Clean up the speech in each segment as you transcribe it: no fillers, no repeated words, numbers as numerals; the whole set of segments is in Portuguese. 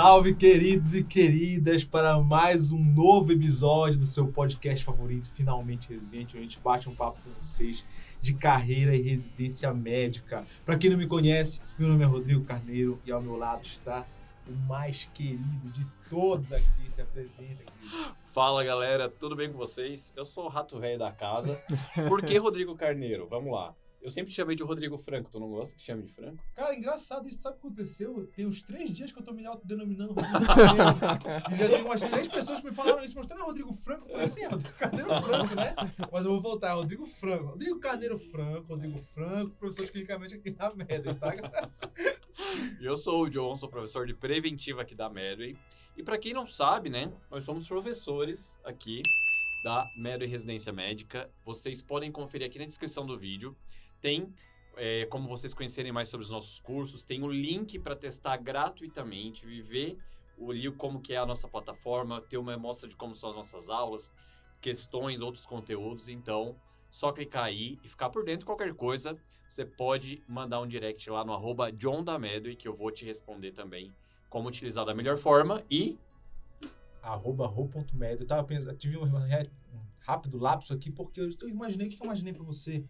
Salve, queridos e queridas, para mais um novo episódio do seu podcast favorito, Finalmente Residente, onde a gente bate um papo com vocês de carreira e residência médica. Para quem não me conhece, meu nome é Rodrigo Carneiro e ao meu lado está o mais querido de todos aqui. Se apresenta, querido. Fala, galera, tudo bem com vocês? Eu sou o rato velho da casa. Por que Rodrigo Carneiro? Vamos lá. Eu sempre te chamei de Rodrigo Franco. Tu não gosta que te chame de Franco? Cara, engraçado, isso sabe o que aconteceu? Tem uns 3 dias que eu tô me autodenominando Rodrigo Carneiro. E já tem umas 3 pessoas que me falaram isso, mas tu não é Rodrigo Franco? Eu falei, sim, é Rodrigo Carneiro Franco, né? Mas eu vou voltar, Rodrigo Franco. Rodrigo Carneiro Franco, professor de clinicamente aqui na Medway, tá? Eu sou o John, sou professor de preventiva aqui da Medway. E pra quem não sabe, né, nós somos professores aqui da Medway Residência Médica. Vocês podem conferir aqui na descrição do vídeo. Tem como vocês conhecerem mais sobre os nossos cursos, tem o link para testar gratuitamente, viver ali como que é a nossa plataforma, ter uma amostra de como são as nossas aulas, questões, outros conteúdos. Então, só clicar aí e ficar por dentro de qualquer coisa. Você pode mandar um direct lá no @JohnDaMedway, que eu vou te responder também como utilizar da melhor forma e... @ro.medway. Eu tava pensando, tive um rápido lapso aqui, porque eu imaginei, o que eu imaginei para você?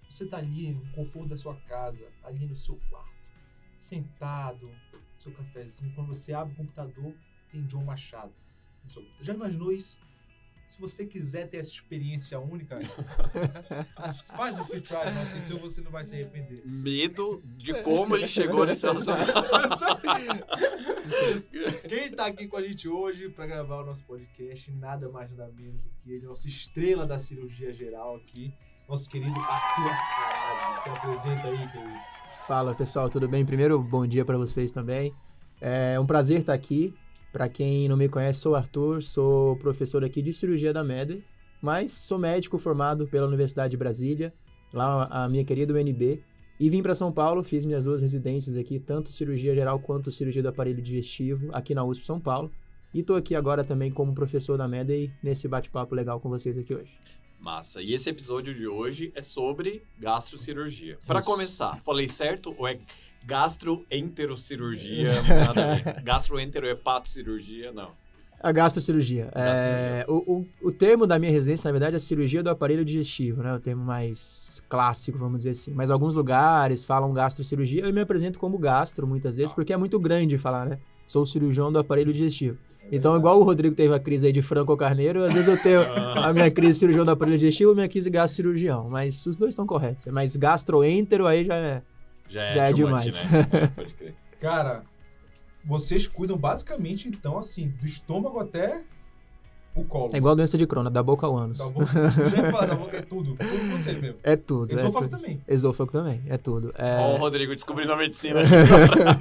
Você tá ali no conforto da sua casa, ali no seu quarto, sentado, seu cafezinho. Quando você abre o computador, tem John Machado. Já imaginou isso? Se você quiser ter essa experiência única, faz o free trial, mas que se você não vai se arrepender. Medo de como ele chegou nesse relacionamento. Quem tá aqui com a gente hoje para gravar o nosso podcast, nada mais nada menos do que ele, nossa estrela da cirurgia geral aqui, nosso querido Arthur Arado. Se apresenta aí, querido. Fala, pessoal, tudo bem? Primeiro, bom dia para vocês também. É um prazer estar aqui. Para quem não me conhece, sou o Arthur, sou professor aqui de cirurgia da Medway, mas sou médico formado pela Universidade de Brasília, lá a minha querida UNB, e vim para São Paulo, fiz minhas 2 residências aqui, tanto cirurgia geral quanto cirurgia do aparelho digestivo, aqui na USP São Paulo, e estou aqui agora também como professor da Medway, nesse bate-papo legal com vocês aqui hoje. Massa. E esse episódio de hoje é sobre gastrocirurgia. Para começar, falei certo ou é gastroenterocirurgia? Nada a ver. Gastroenterohepatocirurgia? Não. A gastrocirurgia. O termo da minha residência, na verdade, é cirurgia do aparelho digestivo, né? O termo mais clássico, vamos dizer assim. Mas alguns lugares falam gastrocirurgia. Eu me apresento como gastro, muitas vezes, porque é muito grande falar, né? Sou o cirurgião do aparelho digestivo. Então, igual o Rodrigo teve a crise aí de Franco Carneiro, às vezes eu tenho a minha crise de cirurgião do aparelho digestivo e a minha crise de gastrocirurgião. Mas os dois estão corretos. Mas gastroentero aí já é demais. Né? Pode crer. Cara, vocês cuidam basicamente, então, assim, do estômago até o colo. É igual a doença de Crohn, da boca ao ânus. Da boca, já ia falar, da boca é tudo. Tudo vocês mesmo. É tudo. Esôfago tudo. também. Esôfago também, é tudo. Ó, o Rodrigo descobrindo a medicina.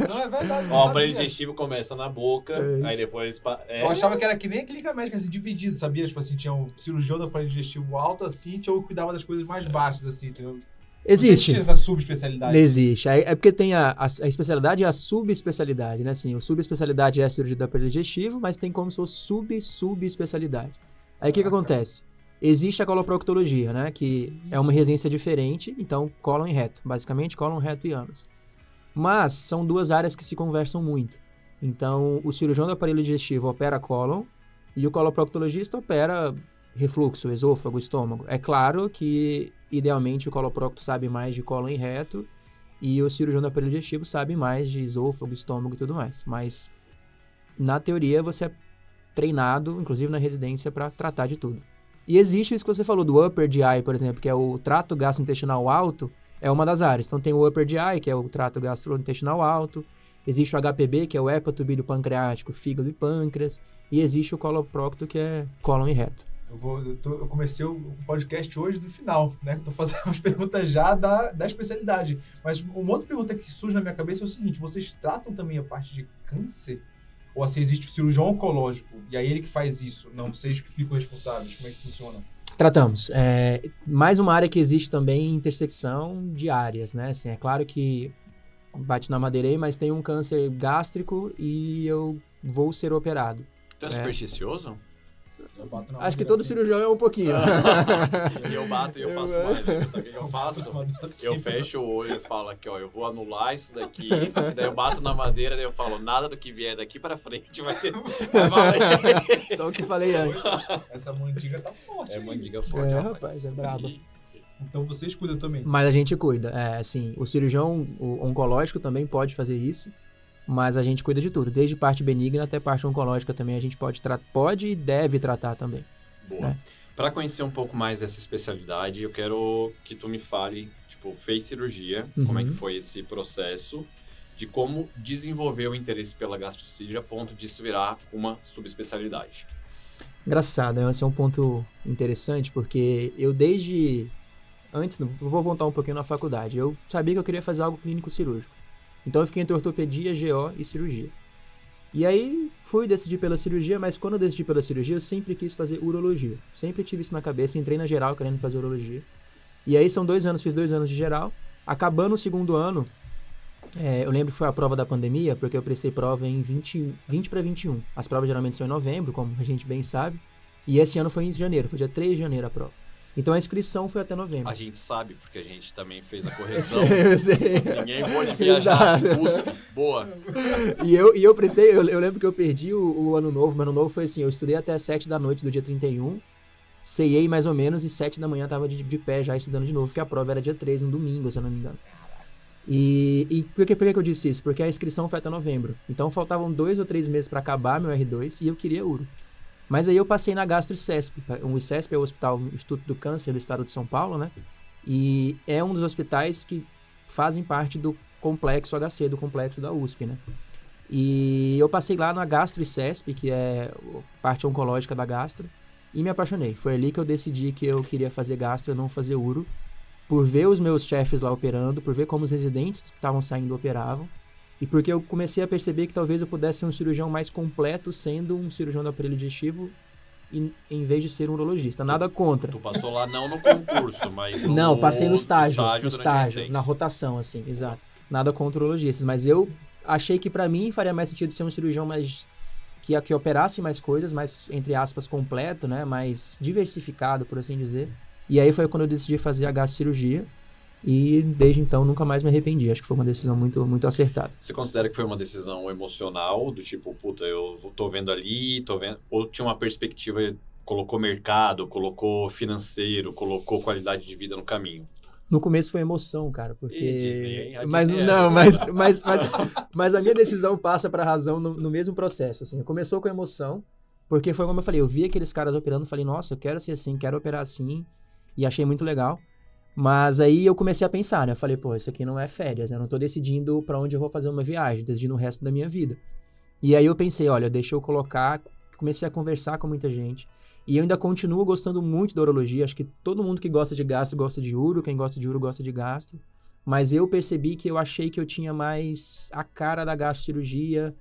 Não, é verdade. Ó, o aparelho digestivo começa na boca, aí depois... Eu achava que era que nem a clínica médica, assim, dividido, sabia? Tipo assim, tinha um cirurgião do aparelho digestivo alto, assim, tinha o que cuidava das coisas mais baixas, assim, entendeu? Existe. Não sei se tinha essa subespecialidade. Existe. É porque tem a especialidade e a subespecialidade, né? Assim, a subespecialidade é a cirurgia do aparelho digestivo, mas tem como se fosse subespecialidade. Aí o que acontece? Existe a coloproctologia, né? Que é uma residência diferente, então cólon e reto. Basicamente, cólon, reto e ânus. Mas são 2 áreas que se conversam muito. Então, o cirurgião do aparelho digestivo opera cólon e o coloproctologista opera refluxo, esôfago, estômago. É claro que, idealmente, o coloprocto sabe mais de cólon e reto e o cirurgião do aparelho digestivo sabe mais de esôfago, estômago e tudo mais. Mas, na teoria, você é treinado, inclusive na residência, para tratar de tudo. E existe isso que você falou do upper GI, por exemplo, que é o trato gastrointestinal alto, é uma das áreas. Então tem o upper GI, que é o trato gastrointestinal alto, existe o HPB, que é o hepato, bílio pancreático, fígado e pâncreas, e existe o coloprocto, que é cólon e reto. Eu comecei o podcast hoje do final, né? Eu tô fazendo umas perguntas já da especialidade. Mas uma outra pergunta que surge na minha cabeça é o seguinte: vocês tratam também a parte de câncer? Ou assim, existe o cirurgião oncológico, e aí ele que faz isso, não vocês que ficam responsáveis? Como é que funciona? Tratamos. Mais uma área que existe também, intersecção de áreas, né? Assim, é claro que bate na madeira aí, mas tem um câncer gástrico e eu vou ser operado. Tu é supersticioso? Eu bato na Acho que madeira todo assim. cirurgião é um pouquinho. E eu bato e eu faço mais. Né? Sabe o que eu faço? Eu Sempre. fecho o olho e falo aqui, ó, eu vou anular isso daqui. E daí eu bato na madeira, daí eu falo, nada do que vier daqui pra frente vai ter. Vai valer. Só o que falei antes. Essa mandiga tá forte. É hein? mandiga forte, É, rapaz. rapaz, é braba. E- Então vocês cuidam também. Mas a gente cuida. É, assim, o cirurgião o oncológico também pode fazer isso, mas a gente cuida de tudo. Desde parte benigna até parte oncológica também a gente pode e deve tratar também. Boa. Pra conhecer um pouco mais dessa especialidade, eu quero que tu me fale, tipo, fez cirurgia, como é que foi esse processo, de como desenvolver o interesse pela gastrocirurgia a ponto disso virar uma subespecialidade. Engraçado, esse é um ponto interessante, porque eu desde antes, vou voltar um pouquinho na faculdade, eu sabia que eu queria fazer algo clínico cirúrgico. Então eu fiquei entre ortopedia, GO e cirurgia. E aí fui decidir pela cirurgia, mas quando eu decidi pela cirurgia, eu sempre quis fazer urologia. Sempre tive isso na cabeça, entrei na geral querendo fazer urologia. E aí são 2 anos, fiz 2 anos de geral. Acabando o segundo ano, eu lembro que foi a prova da pandemia, porque eu prestei prova em 20 para 21. As provas geralmente são em novembro, como a gente bem sabe. E esse ano foi em janeiro, foi dia 3 de janeiro a prova. Então a inscrição foi até novembro. A gente sabe, porque a gente também fez a correção. Eu sei. Ninguém pode viajar. Exato. USP, boa. E eu prestei, eu lembro que eu perdi o ano novo, mas ano novo foi assim, eu estudei até 7 da noite do dia 31, ceiei mais ou menos, e 7 da manhã tava de pé já estudando de novo, porque a prova era dia 3, um domingo, se eu não me engano. E por que eu disse isso? Porque a inscrição foi até novembro. Então faltavam 2 ou 3 meses para acabar meu R2 e eu queria uro. Mas aí eu passei na Gastro ICESP. O ICESP é o Hospital Instituto do Câncer do Estado de São Paulo, né? E é um dos hospitais que fazem parte do complexo HC, do complexo da USP, né? E eu passei lá na Gastro ICESP, que é a parte oncológica da gastro, e me apaixonei. Foi ali que eu decidi que eu queria fazer gastro e não fazer uro, por ver os meus chefes lá operando, por ver como os residentes que estavam saindo operavam, e porque eu comecei a perceber que talvez eu pudesse ser um cirurgião mais completo sendo um cirurgião do aparelho digestivo em vez de ser um urologista. Nada contra. Tu passou lá não no concurso, mas no Não, passei no estágio, durante a residência. na rotação, assim, exato. Nada contra urologistas, mas eu achei que pra mim faria mais sentido ser um cirurgião mais que operasse mais coisas, mais, entre aspas, completo, né, mais diversificado, por assim dizer. E aí foi quando eu decidi fazer a gastrocirurgia. E desde então nunca mais me arrependi. Acho que foi uma decisão muito, muito acertada. Você considera que foi uma decisão emocional, do tipo, puta, eu tô vendo ali, tô vendo... Ou tinha uma perspectiva, colocou mercado, colocou financeiro, colocou qualidade de vida no caminho? No começo foi emoção, cara, porque... Disney, hein? A mas Disney não, mas a minha decisão passa pra razão no mesmo processo, assim. Começou com emoção, porque foi como eu falei, eu vi aqueles caras operando, falei, nossa, eu quero ser assim, quero operar assim, e achei muito legal. Mas aí eu comecei a pensar, né? Eu falei, pô, isso aqui não é férias, né? Eu não tô decidindo pra onde eu vou fazer uma viagem, decidindo o resto da minha vida. E aí eu pensei, olha, deixa eu colocar... Comecei a conversar com muita gente. E eu ainda continuo gostando muito da urologia. Acho que todo mundo que gosta de gastro gosta de uro. Quem gosta de uro gosta de gastro. Mas eu percebi que eu achei que eu tinha mais a cara da gastrocirurgia,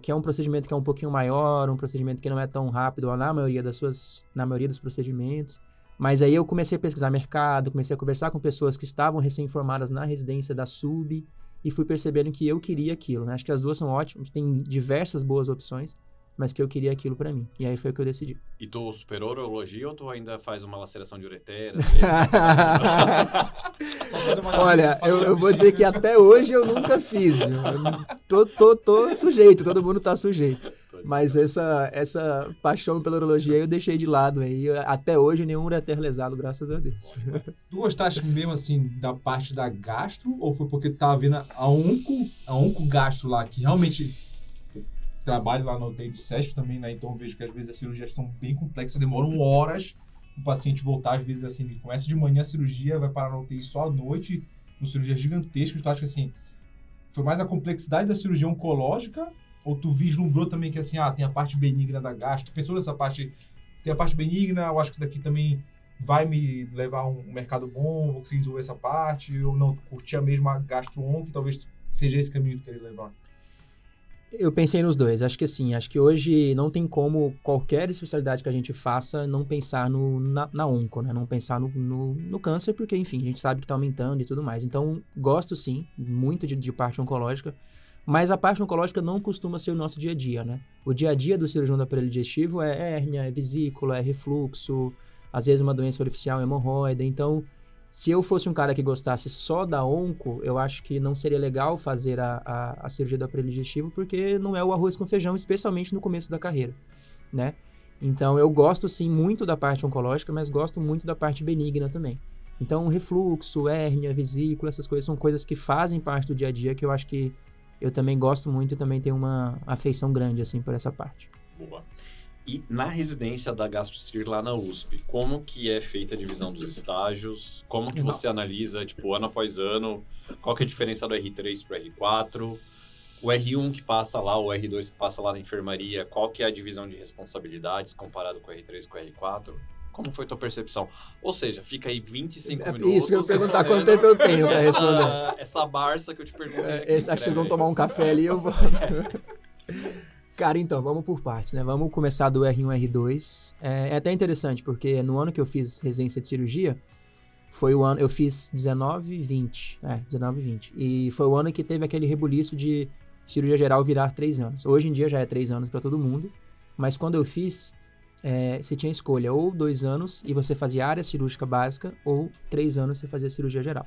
que é um procedimento que é um pouquinho maior, um procedimento que não é tão rápido na maioria dos procedimentos. Mas aí eu comecei a pesquisar mercado, comecei a conversar com pessoas que estavam recém-formadas na residência da SUB e fui percebendo que eu queria aquilo, né? Acho que as duas são ótimas, tem diversas boas opções, mas que eu queria aquilo pra mim. E aí foi o que eu decidi. E tu superou a urologia ou tu ainda faz uma laceração de ureter? Olha, eu vou dizer que até hoje eu nunca fiz. Eu tô sujeito, todo mundo tá sujeito. Mas essa paixão pela urologia eu deixei de lado aí. Até hoje nenhum ureter lesado, graças a Deus. Tu gostaste mesmo, assim, da parte da gastro? Ou foi porque tu tava vendo a onco gastro lá, que realmente... Trabalho lá no UTI de SESP também, né? Então eu vejo que às vezes as cirurgias são bem complexas, demoram horas o paciente voltar. Às vezes, assim, ele começa de manhã a cirurgia, vai parar na UTI só à noite, uma cirurgia gigantesca. Tu acha que, assim, foi mais a complexidade da cirurgia oncológica? Ou tu vislumbrou também que, assim, tem a parte benigna da gastro? Tu pensou nessa parte, tem a parte benigna, eu acho que isso daqui também vai me levar a um mercado bom, vou conseguir desenvolver essa parte? Ou não, tu curtia mesmo a gastro-onco, talvez seja esse caminho que tu queria levar? Eu pensei nos dois. Acho que hoje não tem como qualquer especialidade que a gente faça não pensar na onco, né? Não pensar no câncer, porque, enfim, a gente sabe que tá aumentando e tudo mais. Então, gosto sim, muito de parte oncológica, Mas a parte oncológica não costuma ser o nosso dia a dia, né? O dia a dia do cirurgião do aparelho digestivo é hérnia, é vesícula, é refluxo, às vezes uma doença superficial, hemorroida. Então, se eu fosse um cara que gostasse só da onco, eu acho que não seria legal fazer a cirurgia do aparelho digestivo, porque não é o arroz com feijão, especialmente no começo da carreira, né? Então, eu gosto sim muito da parte oncológica, mas gosto muito da parte benigna também. Então, refluxo, hérnia, vesícula, essas coisas são coisas que fazem parte do dia a dia, que eu acho que eu também gosto muito e também tenho uma afeição grande, assim, por essa parte. Boa. E na residência da GastroCir lá na USP, como que é feita a divisão dos estágios? Como que você analisa, tipo, ano após ano? Qual que é a diferença do R3 para o R4? O R1 que passa lá, o R2 que passa lá na enfermaria, qual que é a divisão de responsabilidades comparado com o R3 e com o R4? Como foi tua percepção? Ou seja, fica aí 25 minutos... Isso que eu ia perguntar, quanto tempo eu tenho para responder. Essa barça que eu te perguntei. Acho que vocês vão tomar um café ali, eu vou... Cara, então, vamos por partes, né? Vamos começar do R1 e R2. É até interessante, porque no ano que eu fiz residência de cirurgia, foi o ano... Eu fiz 19 e 20. 19 e 20. E foi o ano que teve aquele rebuliço de cirurgia geral virar 3 anos. Hoje em dia já é 3 anos para todo mundo, mas quando eu fiz... você tinha escolha, ou 2 anos e você fazia área cirúrgica básica, ou 3 anos você fazia cirurgia geral.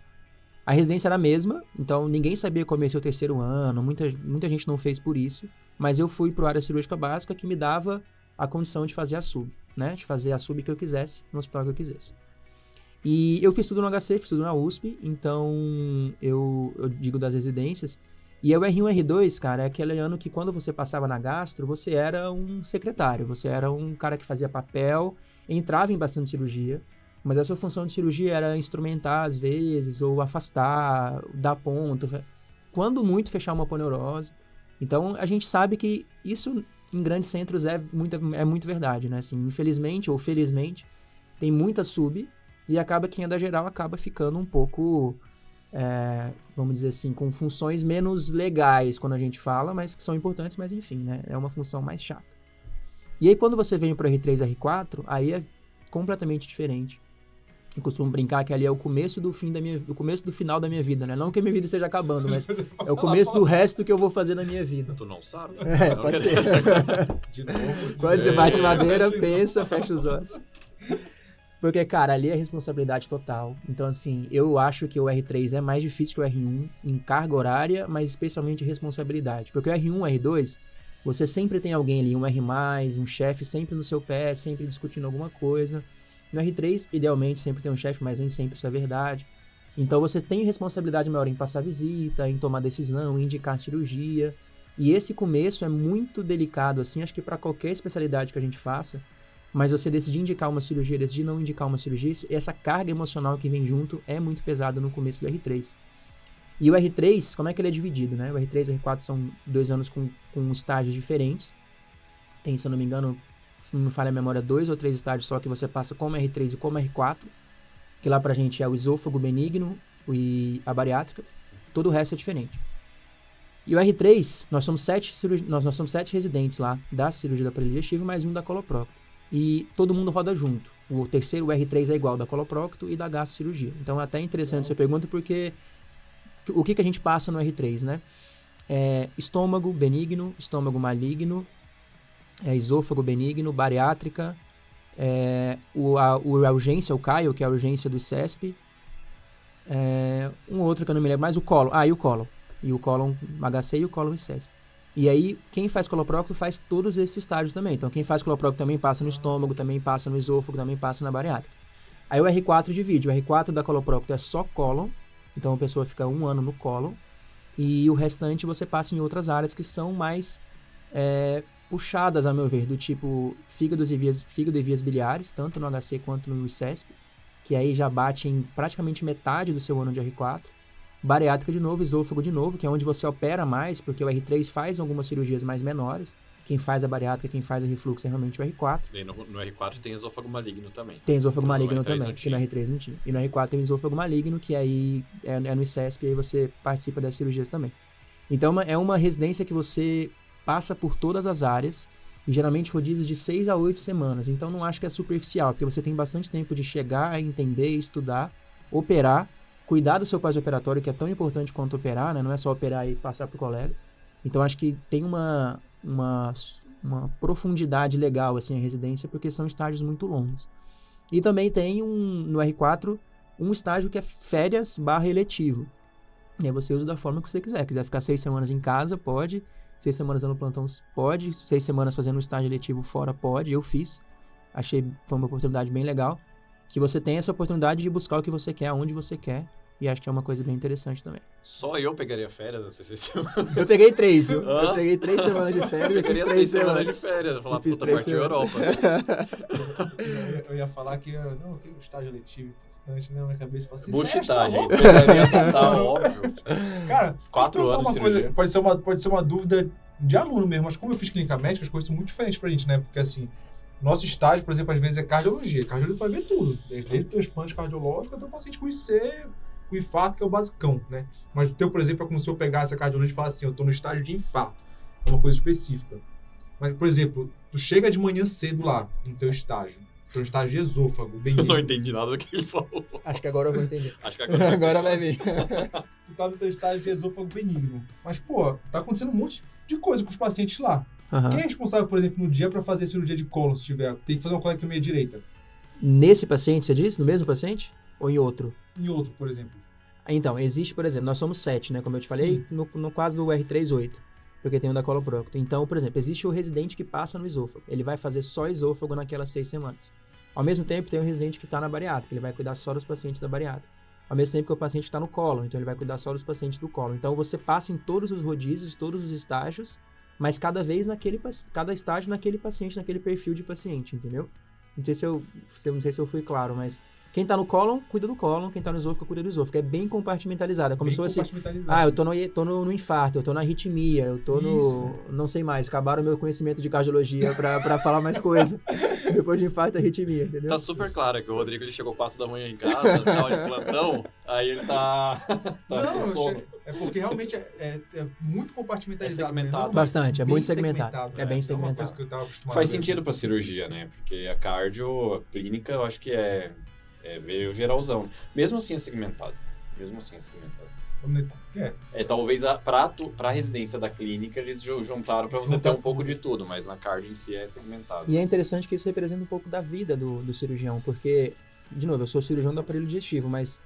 A residência era a mesma, então ninguém sabia como ia ser o 3º ano, muita gente não fez por isso, mas eu fui para a área cirúrgica básica que me dava a condição de fazer a sub, né? De fazer a sub que eu quisesse, no hospital que eu quisesse. E eu fiz tudo no HC, fiz tudo na USP, então eu digo das residências. E o R1 e R2, cara, é aquele ano que quando você passava na gastro, você era um secretário, você era um cara que fazia papel, entrava em bastante cirurgia, mas a sua função de cirurgia era instrumentar às vezes, ou afastar, dar ponto, quando muito fechar uma aponeurose. Então, a gente sabe que isso em grandes centros é muito verdade, né? Assim, infelizmente ou felizmente, tem muita sub e acaba quem é da geral acaba ficando um pouco... vamos dizer assim, com funções menos legais quando a gente fala, mas que são importantes, mas enfim, né? É uma função mais chata. E aí, quando você vem para R3 e R4, aí é completamente diferente. Eu costumo brincar que ali é o começo do começo do final da minha vida, né? Não que a minha vida esteja acabando, mas é o começo do resto que eu vou fazer na minha vida. Tu não sabe? Pode ser. De novo. Quando você bate madeira, pensa, fecha os olhos. Porque, cara, ali é responsabilidade total. Então, assim, eu acho que o R3 é mais difícil que o R1 em carga horária, mas especialmente responsabilidade. Porque o R1 e o R2, você sempre tem alguém ali, um R+, um chefe sempre no seu pé, sempre discutindo alguma coisa. No R3, idealmente, sempre tem um chefe, mas nem sempre isso é verdade. Então, você tem responsabilidade maior em passar visita, em tomar decisão, em indicar cirurgia. E esse começo é muito delicado, assim, acho que para qualquer especialidade que a gente faça, mas você decidir indicar uma cirurgia, decidir não indicar uma cirurgia, essa carga emocional que vem junto é muito pesada no começo do R3. E o R3, como é que ele é dividido, né? O R3 e o R4 são 2 anos com estágios diferentes. Tem, se eu não me engano, se não me falha a memória, 2 ou 3 estágios só que você passa como R3 e como R4, que lá pra gente é o esôfago benigno e a bariátrica. Todo o resto é diferente. E o R3, nós somos 7 residentes lá da cirurgia do aparelho digestivo, mais um da coloprocto. E todo mundo roda junto. O terceiro, o R3, é igual da coloprocto e da gastrocirurgia. Então é até interessante essa pergunta, porque o que a gente passa no R3, né? Estômago benigno, estômago maligno, esôfago benigno, bariátrica, a urgência, o CAIO, que é a urgência do ICESP, um outro que eu não me lembro, mais o cólon. E o cólon. E o cólon HC e o cólon ICESP. E aí, quem faz coloprocto faz todos esses estágios também. Então, quem faz coloprocto também passa no estômago, também passa no esôfago, também passa na bariátrica. Aí o R4 divide. O R4 da coloprocto é só cólon. Então, a pessoa fica 1 ano no cólon. E o restante você passa em outras áreas que são mais puxadas, a meu ver, do tipo fígado e vias biliares, tanto no HC quanto no ICESP, que aí já bate em praticamente metade do seu ano de R4. Bariátrica de novo, esôfago de novo, que é onde você opera mais, porque o R3 faz algumas cirurgias mais menores. Quem faz a bariátrica, quem faz o refluxo é realmente o R4. E no R4 tem esôfago maligno também. Tem esôfago maligno também, que no R3 não tinha. E no R4 tem o esôfago maligno, que aí é no ICESP, e aí você participa das cirurgias também. Então é uma residência que você passa por todas as áreas, e geralmente rodízios de 6 a 8 semanas. Então não acho que é superficial, porque você tem bastante tempo de chegar, entender, estudar, operar, cuidar do seu pós-operatório, que é tão importante quanto operar, né? Não é só operar e passar pro colega. Então, acho que tem uma profundidade legal, assim, a residência, porque são estágios muito longos. E também tem no R4 um estágio que é férias / eletivo. E aí você usa da forma que você quiser. Quiser ficar 6 semanas em casa, pode. 6 semanas dando plantão, pode. 6 semanas fazendo um estágio eletivo fora, pode. Eu fiz. Foi uma oportunidade bem legal. Que você tem essa oportunidade de buscar o que você quer, aonde você quer. E acho que é uma coisa bem interessante também. Só eu pegaria férias nessas 6 semanas. Eu peguei 3, viu? Eu peguei 3 semanas de férias e fiz 3 6 semanas. semanas de férias. Eu falava, fiz puta, 3 partiu semanas. Europa. Eu ia falar que não, aquele estágio eletivo importante, né? Na minha cabeça, eu falei assim, Buchitagem. tá Pegaria total, óbvio. Cara, 4 deixa eu anos perguntar de uma coisa, cirurgia. pode ser uma dúvida de aluno mesmo, mas como eu fiz clínica médica, as coisas são muito diferentes pra gente, né? Porque assim, nosso estágio, por exemplo, às vezes é cardiologia. Cardiologia tu vai ver tudo, desde o transplante cardiológico até o paciente com IC, com infarto, que é o basicão, né? Mas o teu, por exemplo, é como se eu pegasse a cardiologia e falasse assim, eu tô no estágio de infarto. É uma coisa específica. Mas, por exemplo, tu chega de manhã cedo lá, no teu estágio. No estágio de esôfago, bem Eu não entendi nada do que ele falou. Acho que agora eu vou entender. Acho que agora, Agora vai vir. Tu tá no teu estágio de esôfago benigno. Mas, pô, tá acontecendo um monte de coisa com os pacientes lá. Quem é responsável, por exemplo, no dia pra fazer a cirurgia de cólon, se tiver? Tem que fazer uma colectomia direita. Nesse paciente, você disse? No mesmo paciente? Ou em outro? Em outro, por exemplo. Então, existe, por exemplo, nós somos 7, né? Como eu te falei, no caso do R3, 8. Porque tem o da coloprocto. Então, por exemplo, existe o residente que passa no esôfago. Ele vai fazer só esôfago naquelas 6 semanas. Ao mesmo tempo, tem o residente que está na bariátrica. Ele vai cuidar só dos pacientes da bariátrica. Ao mesmo tempo que o paciente está no cólon. Então, ele vai cuidar só dos pacientes do cólon. Então, você passa em todos os rodízios, todos os estágios, mas cada estágio naquele paciente, naquele perfil de paciente, entendeu? Não sei se eu fui claro, mas quem tá no cólon, cuida do cólon, quem tá no esôfago, cuida do esôfago. É bem compartimentalizado. É como se fosse, eu tô no infarto, eu tô na arritmia, eu tô no... Não sei mais, acabaram o meu conhecimento de cardiologia pra falar mais coisa. Depois de infarto, arritmia, entendeu? Tá super claro que o Rodrigo ele chegou 4 da manhã em casa, tava de plantão, aí ele tá com sono. É porque realmente é muito compartimentalizado. É segmentado. Não, Bastante, é bem muito segmentado. É bem uma segmentado. coisa que eu tava acostumado Faz a ver, sentido assim. pra cirurgia, né? Porque a cardio, a clínica, eu acho que é meio geralzão. Mesmo assim é segmentado. Talvez pra residência da clínica eles juntaram pra você ter um pouco de tudo, mas na cardio em si é segmentado. E é interessante que isso representa um pouco da vida do cirurgião, porque, de novo, eu sou cirurgião do aparelho digestivo, mas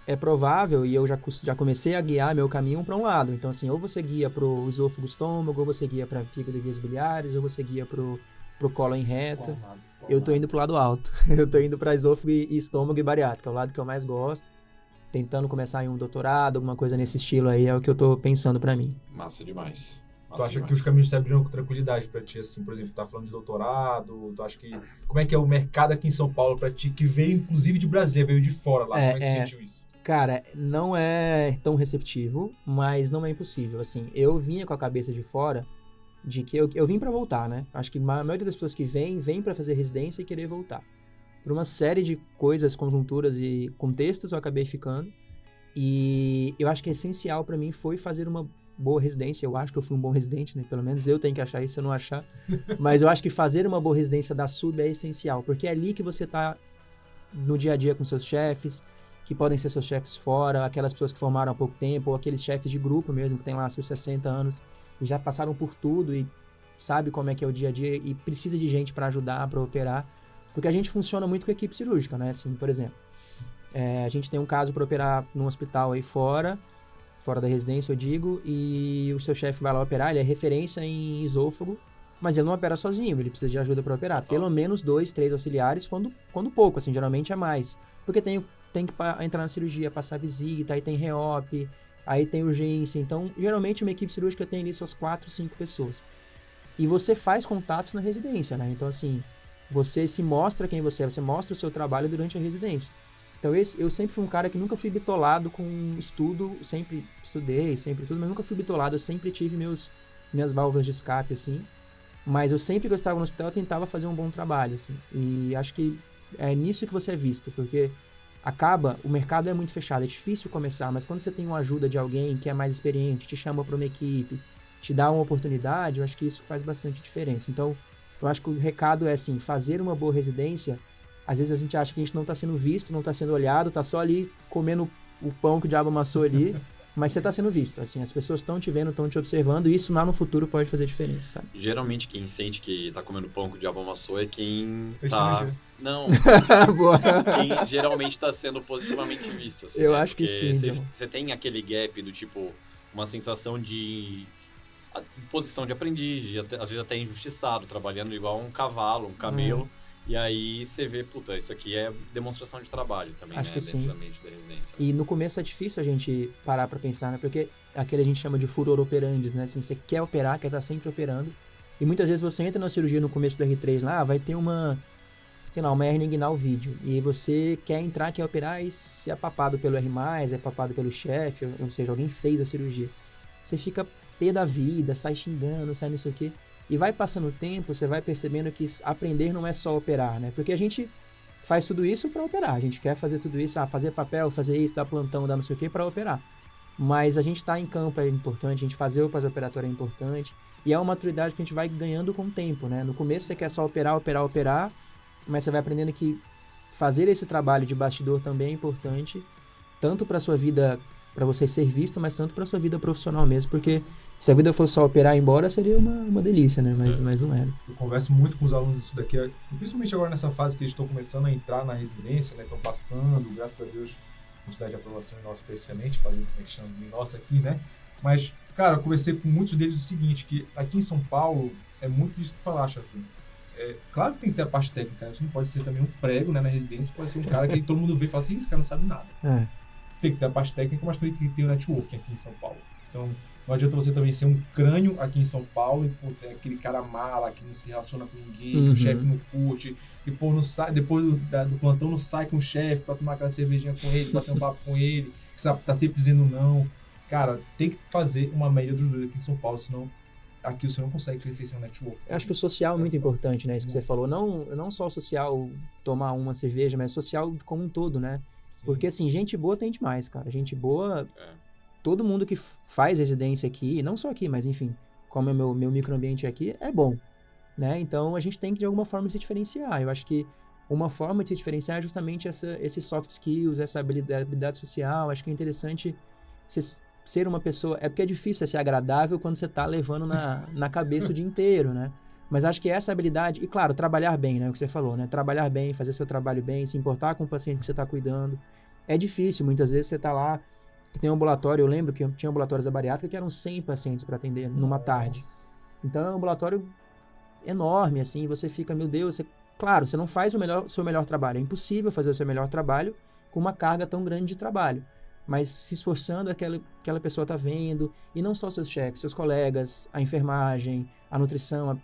é provável, e eu já comecei a guiar meu caminho para um lado. Então, assim, ou você guia pro esôfago, estômago, ou você guia para fígado e vias biliares, ou você guia pro cólon em reto. Eu tô indo pro lado alto. Eu tô indo para esôfago e estômago e bariátrica, é o lado que eu mais gosto. Tentando começar em um doutorado, alguma coisa nesse estilo aí, é o que eu tô pensando para mim. Massa demais. Tu acha que os caminhos se abriram com tranquilidade pra ti, assim, por exemplo, tu tá falando de doutorado, tu acha que... Como é que é o mercado aqui em São Paulo pra ti, que veio inclusive de Brasília, veio de fora lá, como é que tu sentiu isso? Cara, não é tão receptivo, mas não é impossível, assim. Eu vinha com a cabeça de fora, de que eu vim pra voltar, né? Acho que a maioria das pessoas que vem pra fazer residência e querer voltar. Por uma série de coisas, conjunturas e contextos, eu acabei ficando. E eu acho que essencial pra mim foi fazer uma boa residência. Eu acho que eu fui um bom residente, né? Pelo menos eu tenho que achar isso, se eu não achar. Mas eu acho que fazer uma boa residência da SUB é essencial, porque é ali que você tá no dia a dia com seus chefes, que podem ser seus chefes fora, aquelas pessoas que formaram há pouco tempo, ou aqueles chefes de grupo mesmo, que tem lá seus 60 anos, e já passaram por tudo e sabe como é que é o dia a dia e precisa de gente para ajudar, para operar, porque a gente funciona muito com equipe cirúrgica, né? Assim, por exemplo, a gente tem um caso para operar num hospital aí fora da residência, eu digo, e o seu chefe vai lá operar, ele é referência em esôfago, mas ele não opera sozinho, ele precisa de ajuda para operar. Pelo menos 2, 3 auxiliares, quando pouco, assim, geralmente é mais. Porque tem que entrar na cirurgia, passar visita, aí tem reop, aí tem urgência. Então, geralmente uma equipe cirúrgica tem ali suas 4, 5 pessoas. E você faz contatos na residência, né? Então, assim, você se mostra quem você é, você mostra o seu trabalho durante a residência. Então, eu sempre fui um cara que nunca fui bitolado com estudo, sempre estudei, sempre tudo, mas nunca fui bitolado, eu sempre tive minhas válvulas de escape, assim. Mas eu sempre gostava no hospital, eu tentava fazer um bom trabalho, assim. E acho que é nisso que você é visto, porque o mercado é muito fechado, é difícil começar, mas quando você tem uma ajuda de alguém que é mais experiente, te chama para uma equipe, te dá uma oportunidade, eu acho que isso faz bastante diferença. Então, eu acho que o recado é, assim, fazer uma boa residência. Às vezes a gente acha que a gente não está sendo visto, não está sendo olhado, está só ali comendo o pão que o diabo amassou ali, mas você tá sendo visto, assim, as pessoas estão te vendo, estão te observando, e isso lá no futuro pode fazer diferença, sabe? Geralmente quem sente que tá comendo pão que o diabo amassou é quem Fez tá... cirurgia. Não, Boa. quem geralmente tá sendo positivamente visto. Assim, Eu né? acho que Porque sim, John. Você tem aquele gap do tipo, uma sensação de posição de aprendiz, às vezes até injustiçado, trabalhando igual um cavalo, um camelo. E aí você vê, puta, isso aqui é demonstração de trabalho também, Acho né? que Dentro sim. da mente da residência. E no começo é difícil a gente parar pra pensar, né? Porque aquele a gente chama de furor operandi, né? Assim, você quer operar, quer estar sempre operando. E muitas vezes você entra na cirurgia no começo do R3 lá, vai ter uma hernia inguinal vídeo. E aí você quer entrar, quer operar e se é papado pelo R+, é papado pelo chefe, ou seja, alguém fez a cirurgia. Você fica pé da vida, sai xingando, sai não sei o quê. E vai passando o tempo, você vai percebendo que aprender não é só operar, né? Porque a gente faz tudo isso para operar. A gente quer fazer tudo isso, fazer papel, fazer isso, dar plantão, dar não sei o quê, para operar. Mas a gente tá em campo é importante, a gente fazer o pós-operatório é importante. E é uma maturidade que a gente vai ganhando com o tempo, né? No começo você quer só operar, mas você vai aprendendo que fazer esse trabalho de bastidor também é importante, tanto para sua vida, para você ser visto, mas tanto para sua vida profissional mesmo, porque se a vida fosse só operar e ir embora, seria uma delícia, né? Mas não era. Eu converso muito com os alunos disso daqui, principalmente agora nessa fase que eles estão começando a entrar na residência, né? Estão passando, graças a Deus, a quantidade de aprovações nossa foi excelente, fazendo um merchanzinho nossa aqui, né? Mas, cara, eu conversei com muitos deles o seguinte, que aqui em São Paulo é muito disso que tu falar, Chato. Claro que tem que ter a parte técnica, né? Você não pode ser também um prego, né, na residência, pode ser um cara que todo mundo vê e fala assim, esse cara não sabe nada. Você tem que ter a parte técnica, mas também tem que ter o networking aqui em São Paulo. Então, não adianta você também ser um crânio aqui em São Paulo e, pô, tem aquele cara mala que não se relaciona com ninguém, que o chefe não curte, e, pô, não sai, depois do plantão não sai com o chefe pra tomar aquela cervejinha com ele, bater um papo com ele, que tá sempre dizendo não. Cara, tem que fazer uma média dos dois aqui em São Paulo, senão aqui você não consegue crescer sem network. Eu acho que o social é muito importante, né? Isso que você falou. Não só o social tomar uma cerveja, mas o social como um todo, né? Sim. Porque, assim, gente boa tem demais, cara. Gente boa... Todo mundo que faz residência aqui, não só aqui, mas enfim, como é meu microambiente aqui, é bom, né? Então, a gente tem que, de alguma forma, se diferenciar. Eu acho que uma forma de se diferenciar é justamente esses soft skills, essa habilidade social. Acho que é interessante ser uma pessoa... É porque é difícil ser agradável quando você tá levando na cabeça o dia inteiro, né? Mas acho que essa habilidade... E, claro, trabalhar bem, né? O que você falou, né? Trabalhar bem, fazer seu trabalho bem, se importar com o paciente que você tá cuidando. É difícil, muitas vezes você tá lá... Tem um ambulatório, eu lembro que tinha ambulatórios da bariátrica que eram 100 pacientes para atender numa tarde. Então é um ambulatório enorme, assim, você fica, meu Deus, claro, você não faz o seu melhor trabalho, é impossível fazer o seu melhor trabalho com uma carga tão grande de trabalho. Mas se esforçando, aquela pessoa tá vendo, e não só seus chefes, seus colegas, a enfermagem, a nutrição,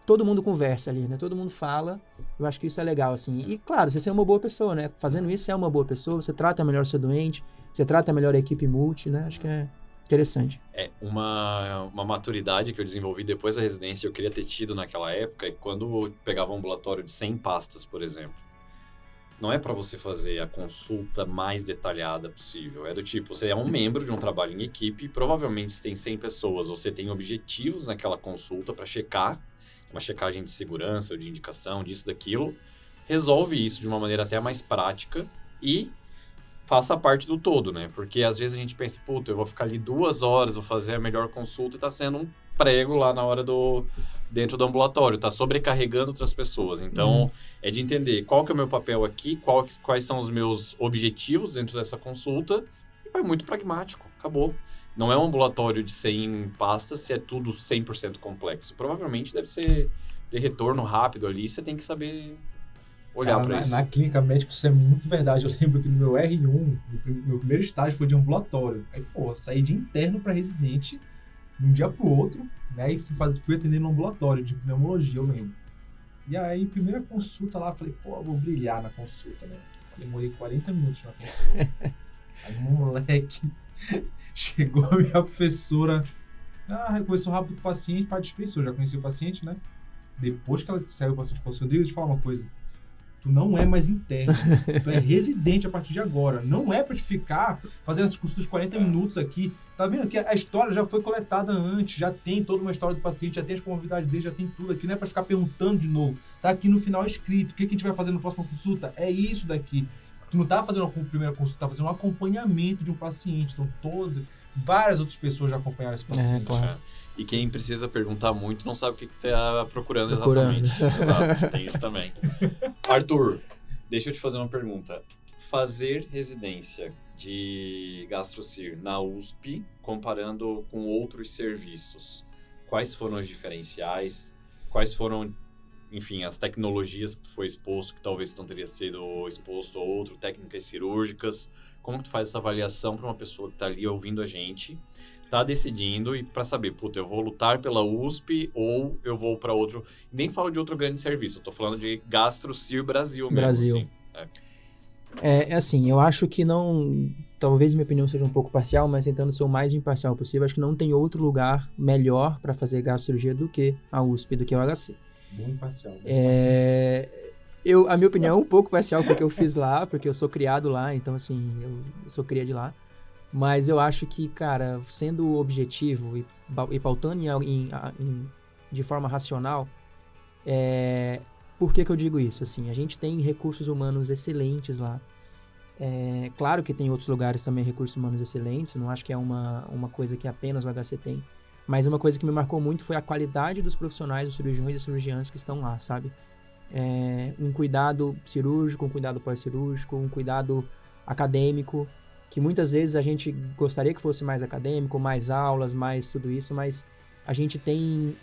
todo mundo conversa ali, né? Todo mundo fala, eu acho que isso é legal, assim. E, claro, você é uma boa pessoa, né? Fazendo isso, você é uma boa pessoa, você trata melhor o seu doente, você trata melhor a equipe multi, né? Acho que é interessante. Uma maturidade que eu desenvolvi depois da residência, eu queria ter tido naquela época, quando eu pegava um ambulatório de 100 pastas, por exemplo. Não é para você fazer a consulta mais detalhada possível. É do tipo, você é um membro de um trabalho em equipe, e provavelmente se tem 100 pessoas, você tem objetivos naquela consulta para checar, uma checagem de segurança ou de indicação, disso, daquilo. Resolve isso de uma maneira até mais prática e faça parte do todo, né? Porque às vezes a gente pensa, puta, eu vou ficar ali 2 horas, vou fazer a melhor consulta e tá sendo um prego lá na hora dentro do ambulatório, tá sobrecarregando outras pessoas. Então, é de entender qual que é o meu papel aqui, quais são os meus objetivos dentro dessa consulta, e é muito pragmático, acabou. Não é um ambulatório de 100 pastas se é tudo 100% complexo. Provavelmente deve ter retorno rápido ali, você tem que saber olhar para isso. Na clínica médica isso é muito verdade. Eu lembro que no meu R1, meu primeiro estágio foi de ambulatório. Aí, pô, saí de interno para residente de um dia pro outro, né? E fui atender no ambulatório de pneumologia, eu lembro. E aí, primeira consulta lá, falei, pô, eu vou brilhar na consulta, né? Demorei 40 minutos na consulta. Aí, moleque, chegou a minha professora, conversou rápido com o paciente, para dispensou, já conheci o paciente, né? Depois que ela saiu, o paciente falou, Rodrigo, deixa eu te falar uma coisa. Tu não é mais interno. Tu é residente a partir de agora. Não é pra te ficar fazendo esse curso dos 40 minutos aqui. Tá vendo que a história já foi coletada antes, já tem toda uma história do paciente, já tem as comorbidades dele, já tem tudo aqui. Não é pra ficar perguntando de novo. Tá aqui no final escrito. O que a gente vai fazer na próxima consulta? É isso daqui. Tu não tá fazendo a primeira consulta, tá fazendo um acompanhamento de um paciente. Então, várias outras pessoas já acompanharam esse paciente. Claro. E quem precisa perguntar muito não sabe o que tá procurando exatamente. Exato, tem isso também. Arthur, deixa eu te fazer uma pergunta. Fazer residência de GastroCir na USP, comparando com outros serviços, quais foram os diferenciais? Quais foram, enfim, as tecnologias que tu foi exposto, que talvez tu não teria sido exposto a outro, técnicas cirúrgicas? Como que tu faz essa avaliação para uma pessoa que está ali ouvindo a gente, tá decidindo e para saber, puta, eu vou lutar pela USP ou eu vou para outro... Nem falo de outro grande serviço, eu tô falando de GastroCir Brasil mesmo. Brasil. Assim. É assim, eu acho que não... Talvez minha opinião seja um pouco parcial, mas tentando ser o mais imparcial possível, acho que não tem outro lugar melhor para fazer gastrocirurgia do que a USP, do que o HC. Bom imparcial. A minha opinião é um pouco parcial porque eu fiz lá, porque eu sou criado lá, então assim, eu sou cria de lá. Mas eu acho que, cara, sendo objetivo e pautando de forma racional, por que eu digo isso? Assim, a gente tem recursos humanos excelentes lá. Claro que tem outros lugares também recursos humanos excelentes, não acho que é uma coisa que apenas o HC tem. Mas uma coisa que me marcou muito foi a qualidade dos profissionais, dos cirurgiões e cirurgiãs que estão lá, sabe? Um cuidado cirúrgico, um cuidado pós-cirúrgico, um cuidado acadêmico, que muitas vezes a gente gostaria que fosse mais acadêmico, mais aulas, mais tudo isso, mas a gente tem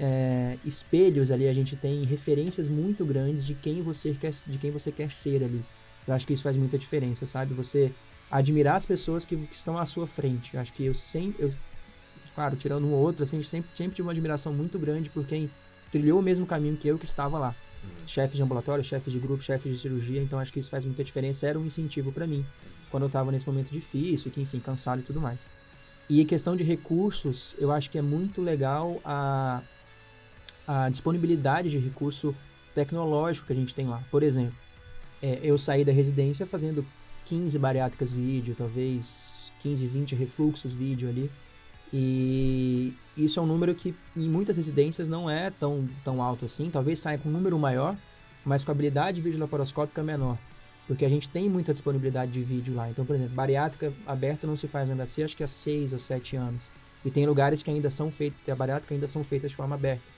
espelhos ali, a gente tem referências muito grandes de quem você quer ser ali. Eu acho que isso faz muita diferença, sabe? Você admirar as pessoas que estão à sua frente. Eu acho que claro, tirando um ou outro, assim, sempre tive uma admiração muito grande por quem trilhou o mesmo caminho que eu que estava lá. Chefes de ambulatório, chefes de grupo, chefes de cirurgia, então acho que isso faz muita diferença, era um incentivo para mim, quando eu estava nesse momento difícil, que enfim, cansado e tudo mais. E a questão de recursos, eu acho que é muito legal a disponibilidade de recurso tecnológico que a gente tem lá. Por exemplo, eu saí da residência fazendo 15 bariátricas vídeo, talvez 15, 20 refluxos vídeo ali, e isso é um número que em muitas residências não é tão alto assim, talvez saia com um número maior, mas com habilidade de vídeo laparoscópica menor, porque a gente tem muita disponibilidade de vídeo lá. Então, por exemplo, bariátrica aberta não se faz no HC, acho que há 6 ou 7 anos, e tem lugares que ainda são feitas, a bariátrica ainda são feitas de forma aberta.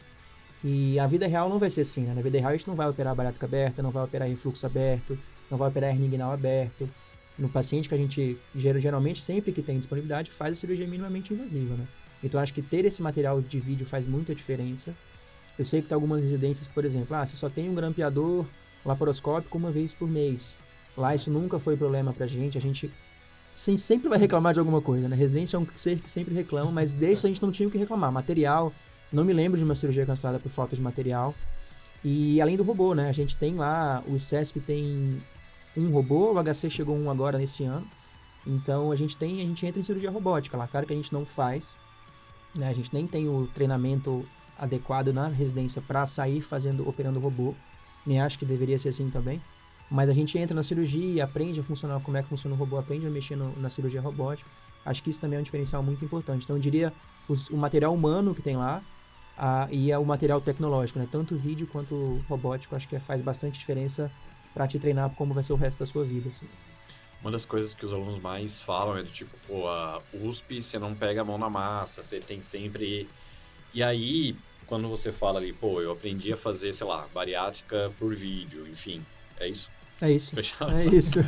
E a vida real não vai ser assim, né? Na vida real a gente não vai operar bariátrica aberta, não vai operar refluxo aberto, não vai operar hernia inguinal aberto. No paciente que a gente, geralmente, sempre que tem disponibilidade, faz a cirurgia minimamente invasiva, né? Então, acho que ter esse material de vídeo faz muita diferença. Eu sei que tem algumas residências, por exemplo, você só tem um grampeador laparoscópico uma vez por mês. Lá isso nunca foi problema pra gente, a gente sempre vai reclamar de alguma coisa, né? Residência é um ser que sempre reclama, mas desde a gente não tinha o que reclamar. Material, não me lembro de uma cirurgia cancelada por falta de material. E além do robô, né? A gente tem lá, o ICESP tem um robô, o HC chegou um agora nesse ano. Então a gente entra em cirurgia robótica lá. Claro que a gente não faz, né? A gente nem tem o treinamento adequado na residência para sair operando robô. Nem acho que deveria ser assim também. Mas a gente entra na cirurgia, aprende a funcionar, como é que funciona o robô, aprende a mexer na cirurgia robótica. Acho que isso também é um diferencial muito importante. Então eu diria o material humano que tem lá e o material tecnológico, né? Tanto vídeo quanto robótico, acho que faz bastante diferença para te treinar como vai ser o resto da sua vida, assim. Uma das coisas que os alunos mais falam é do tipo, a USP, você não pega a mão na massa, você tem sempre... E aí, quando você fala ali, eu aprendi a fazer, sei lá, bariátrica por vídeo, enfim, é isso? É isso. Fechado? É isso.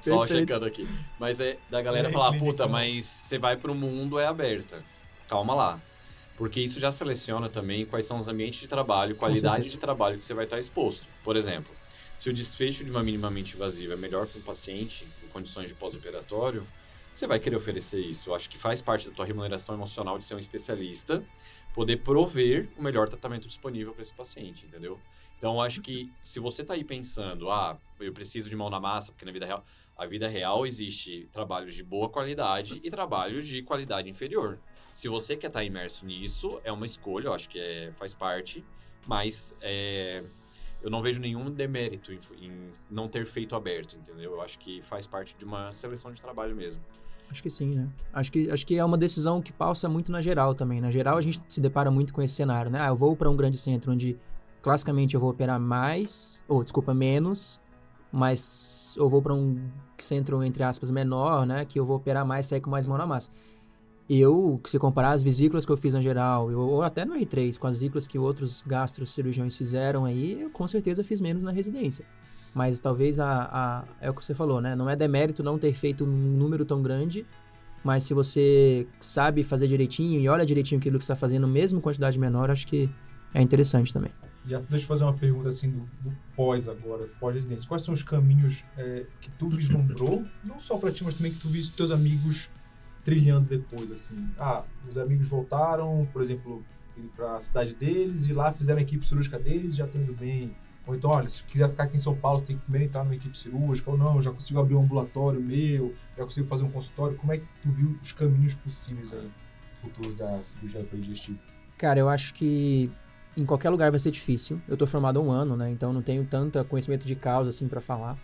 Só checando aqui. Mas da galera falar, mas você vai pro mundo, é aberta. Calma lá. Porque isso já seleciona também quais são os ambientes de trabalho, qualidade de trabalho que você vai estar exposto. Por exemplo, se o desfecho de uma minimamente invasiva é melhor para um paciente em condições de pós-operatório, você vai querer oferecer isso. Eu acho que faz parte da tua remuneração emocional de ser um especialista, poder prover o melhor tratamento disponível para esse paciente, entendeu? Então, eu acho que se você está aí pensando, eu preciso de mão na massa, porque a vida real existe trabalhos de boa qualidade e trabalhos de qualidade inferior. Se você quer estar imerso nisso, é uma escolha, eu acho que faz parte, mas eu não vejo nenhum demérito em não ter feito aberto, entendeu? Eu acho que faz parte de uma seleção de trabalho mesmo. Acho que sim, né? Acho que é uma decisão que passa muito na geral também. Na geral, a gente se depara muito com esse cenário, né? Eu vou para um grande centro onde, classicamente, eu vou operar menos, mas eu vou para um centro, entre aspas, menor, né? Que eu vou operar mais, sair com mais mão na massa. Se comparar as vesículas que eu fiz na geral, ou até no R3, com as vesículas que outros gastrocirurgiões fizeram aí, eu com certeza fiz menos na residência. Mas talvez é o que você falou, né? Não é demérito não ter feito um número tão grande, mas se você sabe fazer direitinho e olha direitinho aquilo que você está fazendo, mesmo quantidade menor, acho que é interessante também. Já deixa eu fazer uma pergunta assim do pós agora, pós-residência. Quais são os caminhos que tu vislumbrou, não só para ti, mas também que tu viste teus amigos trilhando depois, assim? Os amigos voltaram, por exemplo, para a cidade deles e lá fizeram a equipe cirúrgica deles, já estão indo bem. Ou então, olha, se quiser ficar aqui em São Paulo, tem que primeiro entrar numa equipe cirúrgica, ou não, já consigo abrir um ambulatório meu, já consigo fazer um consultório. Como é que tu viu os caminhos possíveis aí, futuros da cirurgia digestiva? Cara, eu acho que em qualquer lugar vai ser difícil. Eu tô formado há 1 ano, né? Então não tenho tanto conhecimento de causa, assim, pra falar.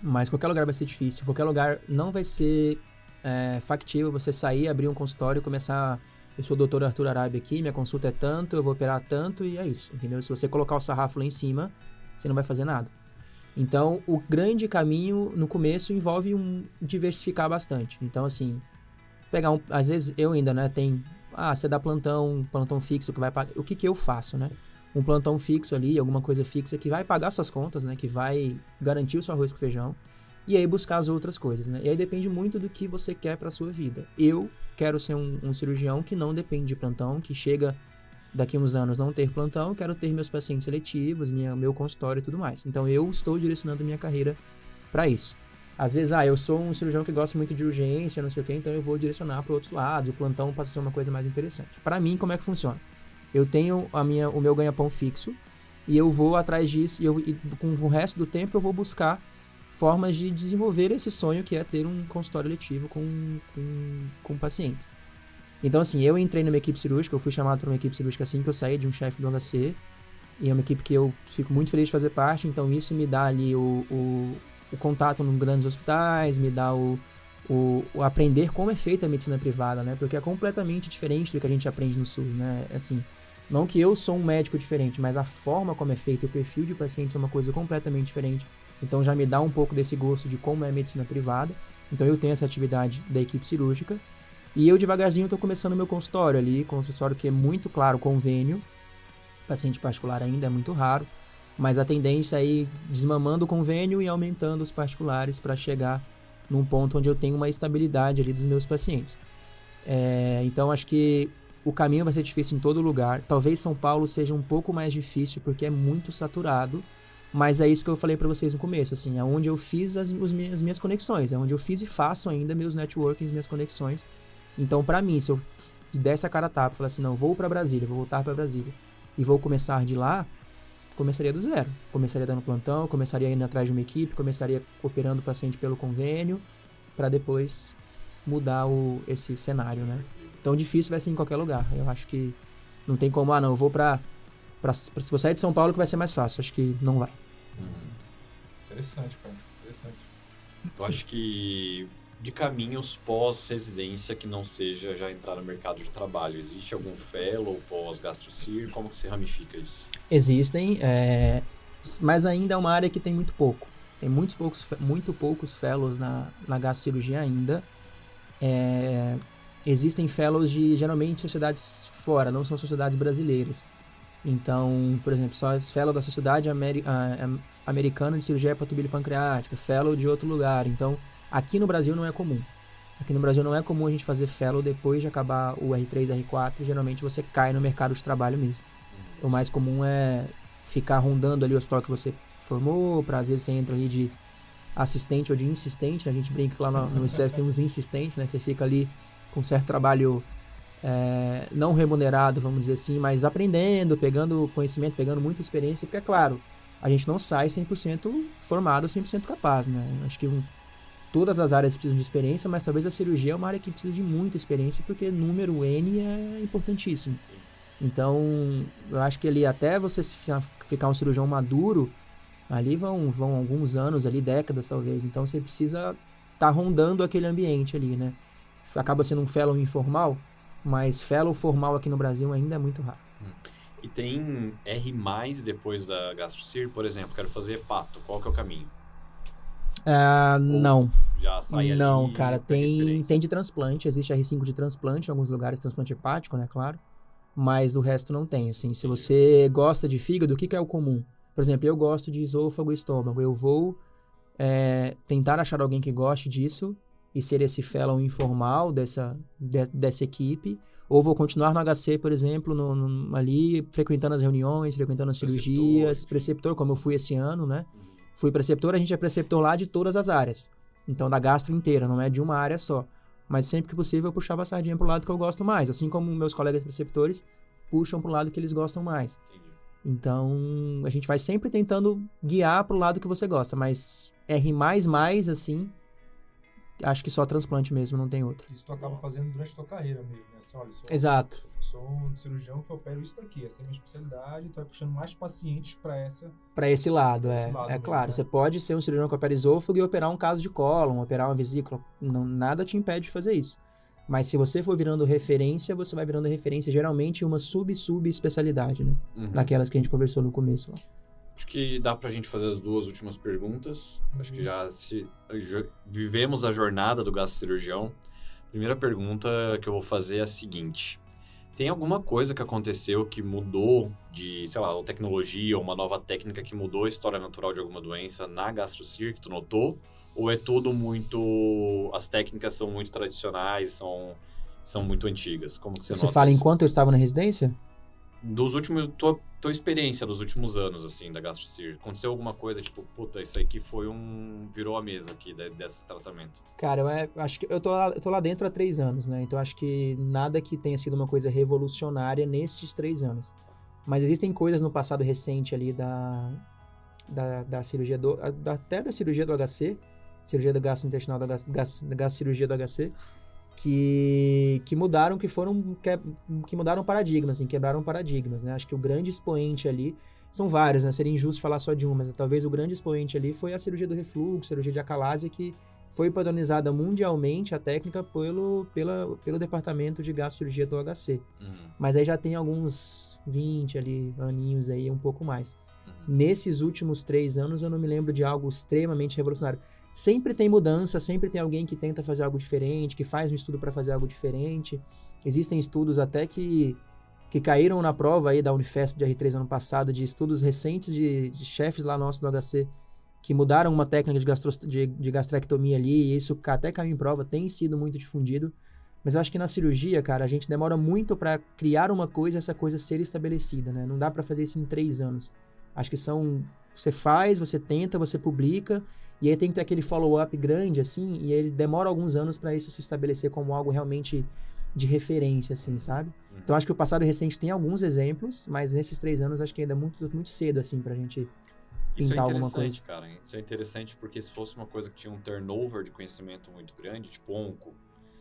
Mas qualquer lugar vai ser difícil. Qualquer lugar não vai ser factível você sair, abrir um consultório e começar... Eu sou o doutor Arthur Arabi aqui, minha consulta é tanto, eu vou operar tanto e é isso, entendeu? Se você colocar o sarrafo lá em cima, você não vai fazer nada. Então, o grande caminho no começo envolve diversificar bastante. Então, assim, às vezes eu ainda, né, você dá plantão fixo que vai pagar. O que eu faço, né? Um plantão fixo ali, alguma coisa fixa que vai pagar suas contas, né? Que vai garantir o seu arroz com feijão. E aí buscar as outras coisas, né? E aí depende muito do que você quer para sua vida. Eu quero ser um cirurgião que não depende de plantão, que chega daqui a uns anos não ter plantão, quero ter meus pacientes seletivos, meu consultório e tudo mais. Então eu estou direcionando minha carreira para isso. Às vezes, eu sou um cirurgião que gosta muito de urgência, não sei o quê, então eu vou direcionar para outros lados, o plantão passa a ser uma coisa mais interessante. Para mim, como é que funciona? Eu tenho o meu ganha-pão fixo e eu vou atrás disso e com o resto do tempo eu vou buscar formas de desenvolver esse sonho que é ter um consultório letivo com pacientes. Então, assim, eu entrei numa equipe cirúrgica, eu fui chamado para uma equipe cirúrgica assim que eu saí de um chefe do HC, e é uma equipe que eu fico muito feliz de fazer parte, então isso me dá ali o contato em grandes hospitais, me dá o aprender como é feita a medicina privada, né? Porque é completamente diferente do que a gente aprende no SUS, né? Assim, não que eu sou um médico diferente, mas a forma como é feito, o perfil de pacientes é uma coisa completamente diferente. Então já me dá um pouco desse gosto de como é a medicina privada. Então eu tenho essa atividade da equipe cirúrgica. E eu devagarzinho estou começando o meu consultório ali, consultório que é muito claro, convênio. Paciente particular ainda é muito raro. Mas a tendência é ir desmamando o convênio e aumentando os particulares para chegar num ponto onde eu tenho uma estabilidade ali dos meus pacientes. Então acho que o caminho vai ser difícil em todo lugar. Talvez São Paulo seja um pouco mais difícil porque é muito saturado. Mas é isso que eu falei para vocês no começo, assim, é onde eu fiz as minhas conexões, é onde eu fiz e faço ainda meus networkings, minhas conexões. Então, para mim, se eu desse a cara a tapa, falar assim, não, vou para Brasília, vou voltar para Brasília e vou começar de lá, começaria do zero. Começaria dando plantão, começaria indo atrás de uma equipe, começaria operando o paciente pelo convênio, para depois mudar esse cenário, né? Então, difícil vai ser em qualquer lugar. Eu acho que não tem como, eu vou se você sair de São Paulo que vai ser mais fácil. Acho que não vai. Interessante, cara. Interessante. Eu acho que de caminhos pós-residência que não seja já entrar no mercado de trabalho, existe algum fellow pós-gastrocir? Como que se ramifica isso? Existem, mas ainda é uma área que tem muito pouco. Tem muito poucos fellows na gastrocirurgia ainda. Existem fellows de, geralmente, sociedades fora, não são sociedades brasileiras. Então, por exemplo, só fellow da Sociedade Americana de Cirurgia Hepatobilipancreática, fellow de outro lugar. Então, aqui no Brasil não é comum. Aqui no Brasil não é comum a gente fazer fellow depois de acabar o R3, R4. Geralmente você cai no mercado de trabalho mesmo. O mais comum é ficar rondando ali o hospital que você formou, para às vezes você entra ali de assistente ou de insistente. A gente brinca que lá no ICEF tem uns insistentes, né? Você fica ali com certo trabalho não remunerado, vamos dizer assim, mas aprendendo, pegando conhecimento, pegando muita experiência, porque é claro, a gente não sai 100% formado, 100% capaz, né? Acho que todas as áreas precisam de experiência, mas talvez a cirurgia é uma área que precisa de muita experiência, porque número N é importantíssimo. Sim. Então, eu acho que ali até você ficar um cirurgião maduro, ali vão alguns anos ali, décadas talvez. Então, você precisa estar rondando aquele ambiente ali, né? Acaba sendo um fellow informal, mas fellow formal aqui no Brasil ainda é muito raro. E tem R+, depois da GastroCir? Por exemplo, quero fazer hepato. Qual que é o caminho? Não. Já sai ali? Não, cara. pega experiência? Tem de transplante. Existe R5 de transplante em alguns lugares, transplante hepático, né? Claro. Mas do resto não tem, assim. Se você gosta de fígado, o que é o comum? Por exemplo, eu gosto de esôfago e estômago. Eu vou tentar achar alguém que goste disso e ser esse fellow informal dessa equipe, ou vou continuar no HC, por exemplo, ali frequentando as reuniões, frequentando as cirurgias, preceptor, como eu fui esse ano, né? Fui preceptor, a gente é preceptor lá de todas as áreas. Então, da gastro inteira, não é de uma área só. Mas sempre que possível eu puxava a sardinha pro lado que eu gosto mais, assim como meus colegas preceptores puxam pro lado que eles gostam mais. Entendi. Então, a gente vai sempre tentando guiar pro lado que você gosta, mas R++, assim, acho que só transplante mesmo, não tem outro. Isso tu acaba fazendo durante a tua carreira mesmo, né? Assim, olha, Exato. eu sou um cirurgião que opero isso daqui, essa é a minha especialidade, tu vai puxando mais pacientes para essa... Para esse lado, Esse lado mesmo, claro. né? Você pode ser um cirurgião que opera esôfago e operar um caso de cólon, operar uma vesícula. Nada te impede de fazer isso. Mas se você for virando referência, você vai virando referência geralmente em uma sub-especialidade, né? Daquelas que a gente conversou no começo lá. Acho que dá pra gente fazer as duas últimas perguntas. Acho que já vivemos a jornada do gastrocirurgião. Primeira pergunta que eu vou fazer é a seguinte. Tem alguma coisa que aconteceu que mudou de, sei lá, uma tecnologia ou uma nova técnica que mudou a história natural de alguma doença na GastroCir que tu notou? Ou é tudo muito... As técnicas são muito tradicionais, são muito antigas? Como que você nota fala isso? enquanto eu estava na residência? Dos últimos... Tua experiência dos últimos anos, assim, da GastroCir. Aconteceu alguma coisa, tipo, puta, isso aqui foi virou a mesa aqui desse tratamento? Cara, eu acho que eu tô lá dentro há 3 anos, né? Então acho que nada que tenha sido uma coisa revolucionária nesses 3 anos. Mas existem coisas no passado recente ali da cirurgia até da cirurgia do HC, cirurgia do gastrointestinal, da cirurgia do HC, que mudaram, que mudaram paradigmas, assim, quebraram paradigmas, né? Acho que o grande expoente ali, são vários, né? Seria injusto falar só de um, mas talvez o grande expoente ali foi a cirurgia do refluxo, cirurgia de acalásia, que foi padronizada mundialmente, a técnica, pelo departamento de gastrocirurgia do HC. Mas aí já tem alguns 20 ali, aninhos aí, um pouco mais. Nesses últimos 3 anos, eu não me lembro de algo extremamente revolucionário. Sempre tem mudança, sempre tem alguém que tenta fazer algo diferente, que faz um estudo para fazer algo diferente. Existem estudos até que caíram na prova aí da Unifesp de R3 ano passado, de estudos recentes de chefes lá nossos do HC, que mudaram uma técnica de gastrectomia ali, e isso até caiu em prova, tem sido muito difundido. Mas eu acho que na cirurgia, cara, a gente demora muito para criar uma coisa e essa coisa ser estabelecida, né? Não dá para fazer isso em 3 anos. Acho que você faz, você tenta, você publica, e aí tem que ter aquele follow-up grande, assim, e ele demora alguns anos para isso se estabelecer como algo realmente de referência, assim, sabe? Então, acho que o passado recente tem alguns exemplos, mas nesses 3 anos, acho que ainda é muito, muito cedo, assim, pra gente pintar alguma coisa. Isso é interessante, cara. Isso é interessante porque se fosse uma coisa que tinha um turnover de conhecimento muito grande, tipo onco,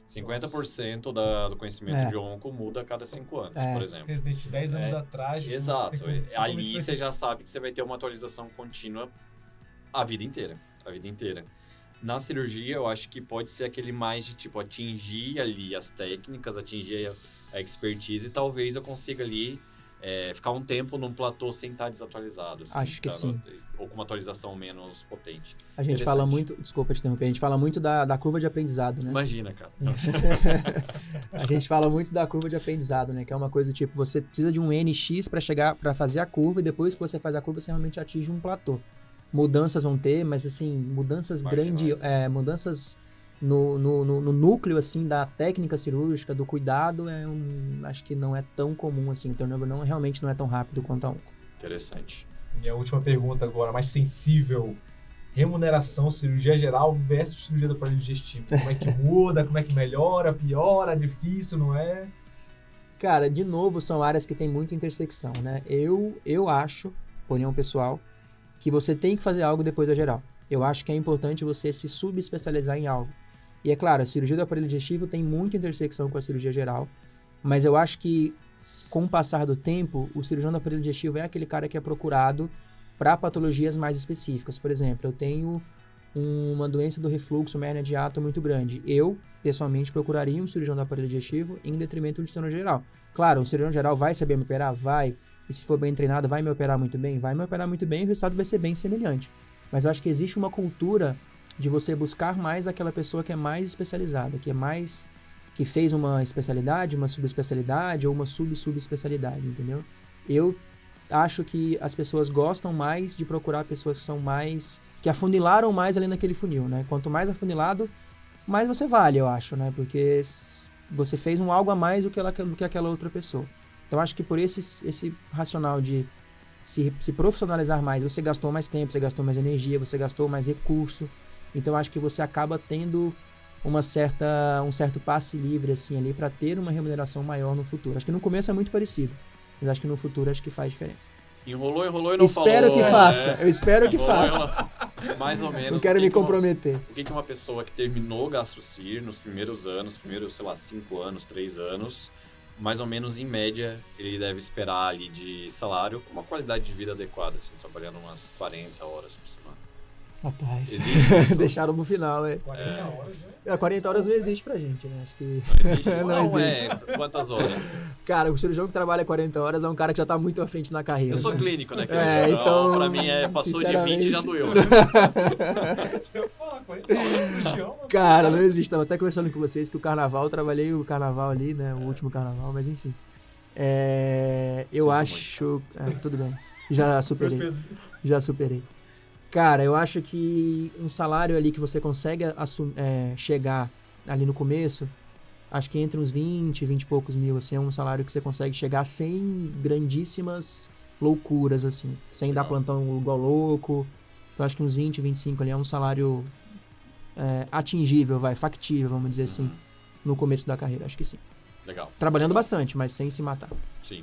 50% do conhecimento de onco muda a cada 5 anos, por exemplo. Resident 10 anos atrás... Exato. Ali você já sabe que você vai ter uma atualização contínua a vida inteira. Na cirurgia, eu acho que pode ser aquele mais de, tipo, atingir ali as técnicas, atingir a expertise e talvez eu consiga ali ficar um tempo num platô sem estar desatualizado. Assim, acho que sim. Ou com uma atualização menos potente. A gente fala muito... Desculpa te interromper. A gente fala muito da curva de aprendizado, né? Imagina, cara. A gente fala muito da curva de aprendizado, né? Que é uma coisa do tipo, você precisa de um NX para fazer a curva e depois que você faz a curva, você realmente atinge um platô. Mudanças vão ter, mas assim, mudanças grandes, mudanças no núcleo, assim, da técnica cirúrgica, do cuidado, acho que não é tão comum, assim, o turnover realmente não é tão rápido quanto a onco. Interessante. Minha última pergunta agora, mais sensível, remuneração, cirurgia geral versus cirurgia do aparelho digestivo, como é que muda, como é que melhora, piora, difícil, não é? Cara, de novo, são áreas que tem muita intersecção, né? Eu acho, opinião pessoal, que você tem que fazer algo depois da geral. Eu acho que é importante você se subespecializar em algo. E é claro, a cirurgia do aparelho digestivo tem muita intersecção com a cirurgia geral, mas eu acho que com o passar do tempo, o cirurgião do aparelho digestivo é aquele cara que é procurado para patologias mais específicas. Por exemplo, eu tenho uma doença do refluxo, uma hérnia de hiato muito grande. Eu, pessoalmente, procuraria um cirurgião do aparelho digestivo em detrimento do cirurgião geral. Claro, o cirurgião geral vai saber me operar? Vai. E se for bem treinado, vai me operar muito bem? Vai me operar muito bem e o resultado vai ser bem semelhante. Mas eu acho que existe uma cultura de você buscar mais aquela pessoa que é mais especializada, que fez uma especialidade, uma subespecialidade ou uma subespecialidade, entendeu? Eu acho que as pessoas gostam mais de procurar pessoas que são mais, que afunilaram mais ali naquele funil, né? Quanto mais afunilado, mais você vale, eu acho, né? Porque você fez algo a mais do que aquela outra pessoa. Então, acho que por esse racional de se profissionalizar mais, você gastou mais tempo, você gastou mais energia, você gastou mais recurso. Então, acho que você acaba tendo um certo passe livre, assim, ali, para ter uma remuneração maior no futuro. Acho que no começo é muito parecido, mas acho que no futuro acho que faz diferença. Enrolou e não espero falou. Que faça. Eu espero que faça. Mais ou menos. Não quero me comprometer. O que uma pessoa que terminou GastroCir nos primeiros, sei lá, 5 anos, 3 anos, mais ou menos, em média, ele deve esperar ali de salário com uma qualidade de vida adequada, assim, trabalhando umas 40 horas por semana. Rapaz, deixaram no final, 40 horas, né? 40 horas não existe pra gente, né? Acho que não existe. Não existe. Quantas horas? Cara, o cirurgião que trabalha 40 horas é um cara que já tá muito à frente na carreira. Eu sou assim. clínico, né? Então, pra mim, passou de 20 e já doeu. Eu falo 40 horas no chão. Cara, não existe. Tava até conversando com vocês que eu trabalhei o carnaval ali, né? O último carnaval, mas enfim. Eu acho... tudo bem. Já superei. Cara, eu acho que um salário ali que você consegue chegar ali no começo, acho que entre uns 20 e poucos mil, assim, é um salário que você consegue chegar sem grandíssimas loucuras, assim, sem dar plantão igual louco. Então, acho que uns 20, 25 ali é um salário atingível, factível, vamos dizer assim, no começo da carreira, acho que sim. Legal. Trabalhando bastante, mas sem se matar. Sim,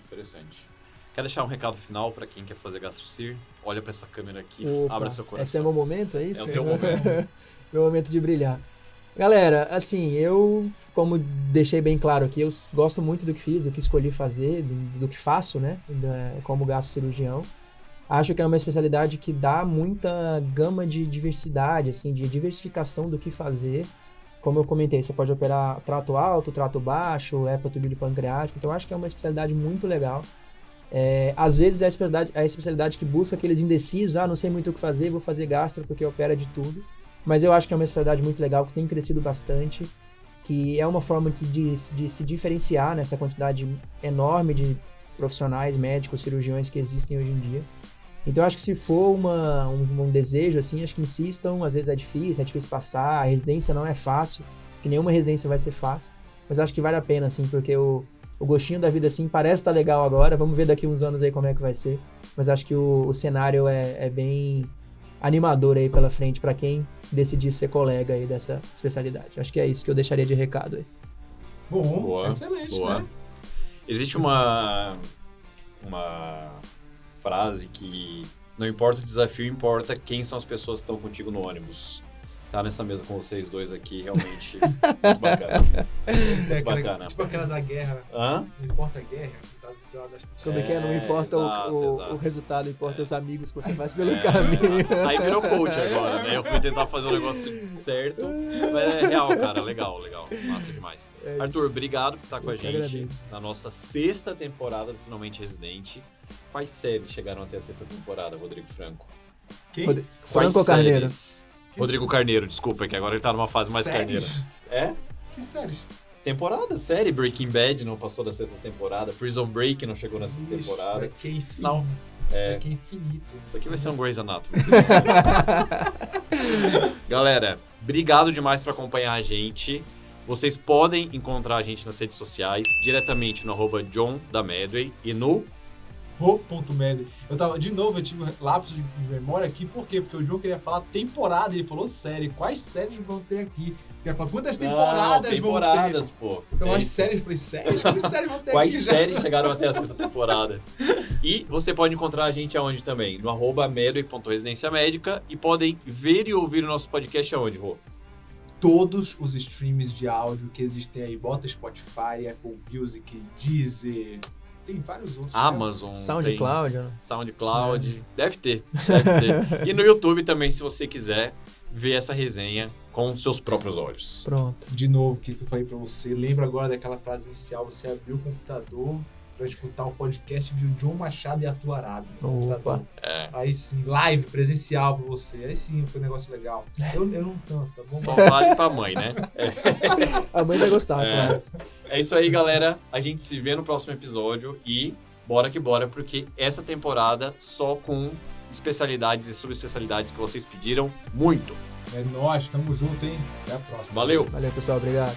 interessante. Quer deixar um recado final para quem quer fazer GastroCir? Olha para essa câmera aqui, abra seu coração. Esse é o meu momento, é isso? É o teu momento. Meu momento de brilhar. Galera, assim, eu, como deixei bem claro aqui, eu gosto muito do que fiz, do que escolhi fazer, do que faço, né, como gastrocirurgião. Acho que é uma especialidade que dá muita gama de diversidade, assim, de diversificação do que fazer. Como eu comentei, você pode operar trato alto, trato baixo, hepatobílio pancreático, então acho que é uma especialidade muito legal. Às vezes é a especialidade que busca aqueles indecisos, não sei muito o que fazer, vou fazer gastro porque opera de tudo. Mas eu acho que é uma especialidade muito legal, que tem crescido bastante, que é uma forma de se diferenciar nessa quantidade enorme de profissionais, médicos, cirurgiões que existem hoje em dia. Então eu acho que se for um desejo, assim, acho que insistam, às vezes é difícil passar, a residência não é fácil, que nenhuma residência vai ser fácil, mas acho que vale a pena, assim, porque o gostinho da vida, assim, parece estar legal agora, vamos ver daqui uns anos aí como é que vai ser, mas acho que o cenário é bem animador aí pela frente para quem decidir ser colega aí dessa especialidade. Acho que é isso que eu deixaria de recado aí. Boa. Excelente, boa. Né? Existe uma frase que não importa o desafio, importa quem são as pessoas que estão contigo no ônibus. Tá nessa mesa com vocês dois aqui, realmente muito bacana. Bacana. Tipo aquela da guerra. Não importa a guerra, tá do seu lado das trincheiras. Como é que é? Não importa exato. O resultado, importa os amigos que você faz pelo caminho. Exato. Aí virou coach agora, né? Eu fui tentar fazer o negócio certo, mas é real, cara. Legal. Massa demais. Arthur, obrigado por estar com a gente agradeço. na nossa 6ª temporada do Finalmente Residente. Quais séries chegaram até a 6ª temporada, Rodrigo Franco? Quem? Franco ou Carneiro? Rodrigo Carneiro, desculpa, que agora ele tá numa fase mais Séries? carneira. Que séries? Série. Breaking Bad não passou da 6ª temporada. Prison Break não chegou na 6ª temporada. Daqui é infinito. Não. Daqui é infinito. Isso aqui vai ser um Grey's Anatomy. Galera, obrigado demais por acompanhar a gente. Vocês podem encontrar a gente nas redes sociais, diretamente no @JohnDaMedway e no Ro.Medway. Eu tive um lapso de memória aqui, por quê? Porque o João queria falar temporada, ele falou série. Quais séries vão ter aqui? Quer falar quantas temporadas vão ter? Pô. Então as séries, eu falei, séries? Quais séries vão ter Quais aqui? séries chegaram até a 6ª temporada? E você pode encontrar a gente aonde também? No @medway.residência médica e podem ver e ouvir o nosso podcast aonde, Rô? Todos os streams de áudio que existem aí. Bota Spotify, Apple Music, Deezer, tem vários outros. Amazon, SoundCloud, né? SoundCloud, deve ter. E no YouTube também, se você quiser ver essa resenha com seus próprios olhos. Pronto. De novo, o que eu falei pra você? Lembra agora daquela frase inicial, você abriu o computador pra escutar o podcast, viu John Machado e Arthur Arábia. Opa. Aí sim, live, presencial pra você. Aí sim, foi um negócio legal. Eu não tanto, tá bom? Só vale pra mãe, né? A mãe vai gostar, claro. É isso aí, galera. A gente se vê no próximo episódio e bora que bora, porque essa temporada só com especialidades e subespecialidades que vocês pediram muito. É nóis, tamo junto, hein? Até a próxima. Valeu! Valeu, pessoal. Obrigado.